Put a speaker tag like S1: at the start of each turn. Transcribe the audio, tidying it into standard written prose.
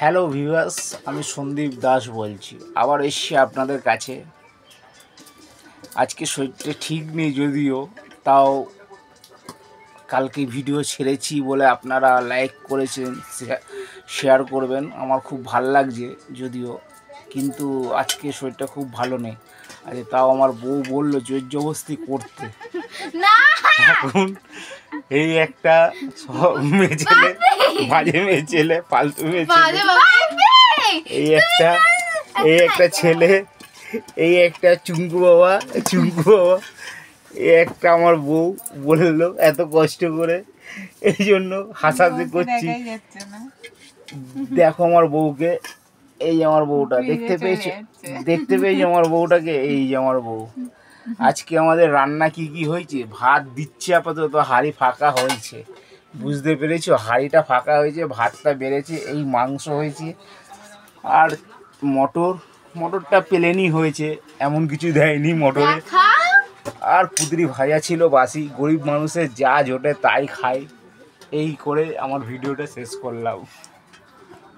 S1: Hello viewers, আমি সন্দীপ দাস বলছি। আবার এসছি আপনাদের কাছে। আজকে শরীরটা ঠিক নেই যদিও, তাও কালকে ভিডিও ছেড়েছি বলে আপনারা লাইক করেছেন, শেয়ার করবেন। আমার খুব ভাল লাগছে যদিও, কিন্তু আজকে শরীরটা খুব ভালো নেই। আরে তাও আমার বউ বললো জোর জবরদস্তি করতে। এখন এই একটা মেয়ে ছেলে, বাজে মেয়ে ছেলে, ফালতু মেয়ে ছেলে, এই একটা ছেলে, এই একটা চুঙ্কু বাবা, এই একটা আমার বউ বললো এত কষ্ট করে, এই জন্য হাসাহাসি করছি। দেখো আমার বউকে, এই আমার বউটা দেখতে পেয়েছো আমার বউটাকে, এই যে আমার বউ। আজকে আমাদের রান্না কি কি হয়েছে, ভাত দিচ্ছে, আপাতত হাঁড়ি ফাঁকা হয়েছে, বুঝতে পেরেছো? হাঁড়িটা ফাঁকা হয়েছে, ভাতটা বেড়েছে, এই মাংস হয়েছে, আর মটরটা প্লেনই হয়েছে, এমন কিছু দেয়নি মটরে। আর কুদরি ভাজা ছিল বাসি, গরিব মানুষের যা জোটে তাই খায়। এই করে আমার ভিডিওটা শেষ করলাম।